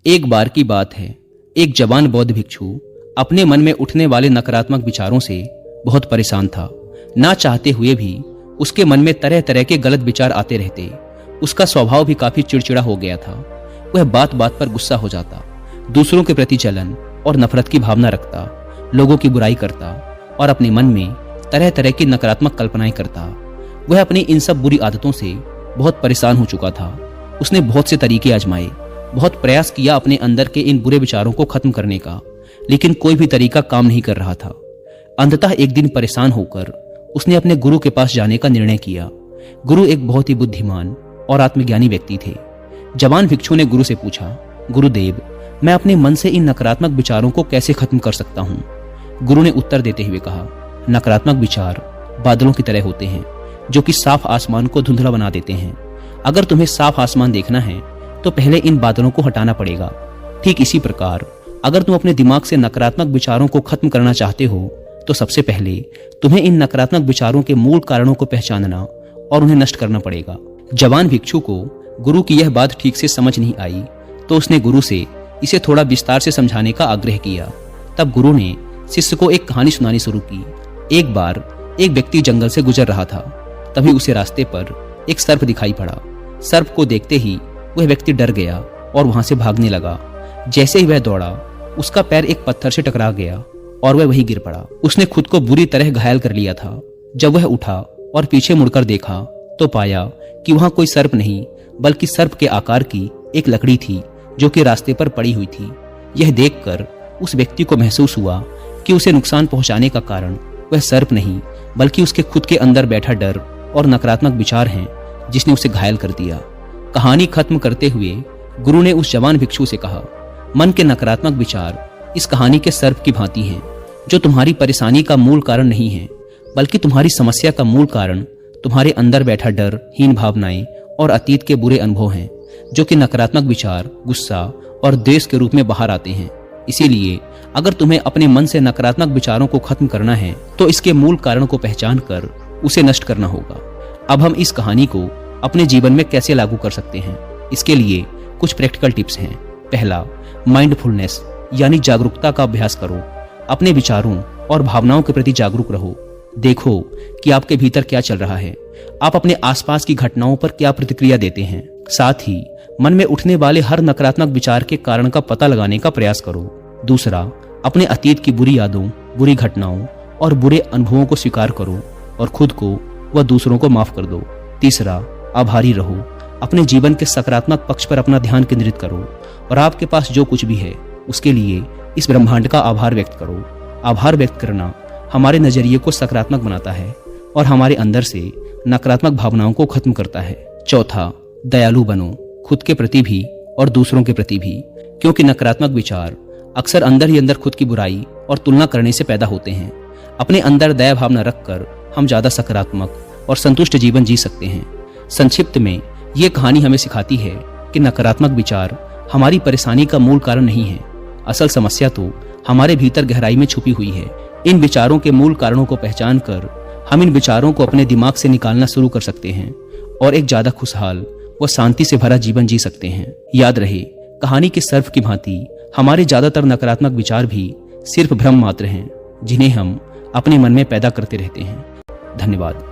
एक बार की बात है, एक जवान बौद्ध भिक्षु अपने मन में उठने वाले नकारात्मक विचारों से बहुत परेशान था। ना चाहते हुए भी उसके मन में तरह तरह के गलत विचार आते रहते। उसका स्वभाव भी काफी चिड़चिड़ा हो गया था। वह बात बात पर गुस्सा हो जाता, दूसरों के प्रति जलन और नफरत की भावना रखता, लोगों की बुराई करता और अपने मन में तरह तरह की नकारात्मक कल्पनाएं करता। वह अपनी इन सब बुरी आदतों से बहुत परेशान हो चुका था। उसने बहुत से तरीके आजमाए, बहुत प्रयास किया अपने अंदर के इन बुरे विचारों को खत्म करने का, लेकिन कोई भी तरीका काम नहीं कर रहा था। अंततः एक दिन परेशान होकर उसने अपने गुरु के पास जाने का निर्णय किया। गुरु एक बहुत ही बुद्धिमान और आत्मज्ञानी व्यक्ति थे। जवान भिक्षु ने गुरु से पूछा, गुरुदेव, मैं अपने मन से इन नकारात्मक विचारों को कैसे खत्म कर सकता हूँ? गुरु ने उत्तर देते हुए कहा, नकारात्मक विचार बादलों की तरह होते हैं जो कि साफ आसमान को धुंधला बना देते हैं। अगर तुम्हें साफ आसमान देखना है तो पहले इन बादलों को हटाना पड़ेगा। ठीक इसी प्रकार अगर तुम अपने दिमाग से नकारात्मक विचारों को खत्म करना चाहते हो तो सबसे पहले तुम्हें इन नकारात्मक विचारों के मूल कारणों को पहचानना और उन्हें नष्ट करना पड़ेगा। जवान भिक्षु को गुरु की यह बात ठीक से समझ नहीं आई तो उसने गुरु से इसे थोड़ा विस्तार से समझाने का आग्रह किया। तब गुरु ने शिष्य को एक कहानी सुनानी शुरू की। एक बार एक व्यक्ति जंगल से गुजर रहा था। तभी उसे रास्ते पर एक सर्प दिखाई पड़ा। सर्प को देखते ही वह व्यक्ति डर गया और वहां से भागने लगा। जैसे ही वह दौड़ा, उसका पैर एक पत्थर से टकरा गया और वह वहीं गिर पड़ा। उसने खुद को बुरी तरह घायल कर लिया था। जब वह उठा और पीछे मुड़कर देखा तो पाया कि वहां कोई सर्प नहीं बल्कि सर्प के आकार की एक लकड़ी थी जो कि रास्ते पर पड़ी हुई थी। यह देखकर उस व्यक्ति को महसूस हुआ कि उसे नुकसान पहुंचाने का कारण वह सर्प नहीं बल्कि उसके खुद के अंदर बैठा डर और नकारात्मक विचार हैं जिसने उसे घायल कर दिया। कहानी खत्म करते हुए गुरु ने उस जवान भिक्षु से कहा, मन के नकारात्मक विचार इस कहानी के सर्प की भांति हैं जो तुम्हारी परेशानी का मूल कारण नहीं है बल्कि तुम्हारी समस्या का मूल कारण तुम्हारे अंदर बैठा डर, हीन भावनाएं और अतीत के बुरे अनुभव हैं जो कि नकारात्मक विचार, गुस्सा और द्वेष के रूप में बाहर आते हैं। इसीलिए अगर तुम्हें अपने मन से नकारात्मक विचारों को खत्म करना है तो इसके मूल कारण को पहचान कर उसे नष्ट करना होगा। अब हम इस कहानी को अपने जीवन में कैसे लागू कर सकते हैं, इसके लिए कुछ प्रैक्टिकल टिप्स हैं। पहला, माइंडफुलनेस यानी जागरूकता का अभ्यास करो। अपने विचारों और भावनाओं के प्रति जागरूक रहो। देखो कि आपके भीतर क्या चल रहा है, आप अपने आसपास की घटनाओं पर क्या प्रतिक्रिया देते हैं। साथ ही मन में उठने वाले हर नकारात्मक विचार के कारण का पता लगाने का प्रयास करो। दूसरा, अपने अतीत की बुरी यादों, बुरी घटनाओं और बुरे अनुभवों को स्वीकार करो और खुद को व दूसरों को माफ कर दो। तीसरा, आभारी रहो। अपने जीवन के सकारात्मक पक्ष पर अपना ध्यान केंद्रित करो और आपके पास जो कुछ भी है उसके लिए इस ब्रह्मांड का आभार व्यक्त करो। आभार व्यक्त करना हमारे नजरिए को सकारात्मक बनाता है और हमारे अंदर से नकारात्मक भावनाओं को खत्म करता है। चौथा, दयालु बनो, खुद के प्रति भी और दूसरों के प्रति भी, क्योंकि नकारात्मक विचार अक्सर अंदर ही अंदर खुद की बुराई और तुलना करने से पैदा होते हैं। अपने अंदर दया भावना रखकर हम ज्यादा सकारात्मक और संतुष्ट जीवन जी सकते हैं। संक्षिप्त में ये कहानी हमें सिखाती है कि नकारात्मक विचार हमारी परेशानी का मूल कारण नहीं है। असल समस्या तो हमारे भीतर गहराई में छुपी हुई है। इन विचारों के मूल कारणों को पहचान कर हम इन विचारों को अपने दिमाग से निकालना शुरू कर सकते हैं और एक ज्यादा खुशहाल व शांति से भरा जीवन जी सकते हैं। याद रहे, कहानी के सर्प की भांति हमारे ज्यादातर नकारात्मक विचार भी सिर्फ भ्रम मात्र हैं जिन्हें हम अपने मन में पैदा करते रहते हैं। धन्यवाद।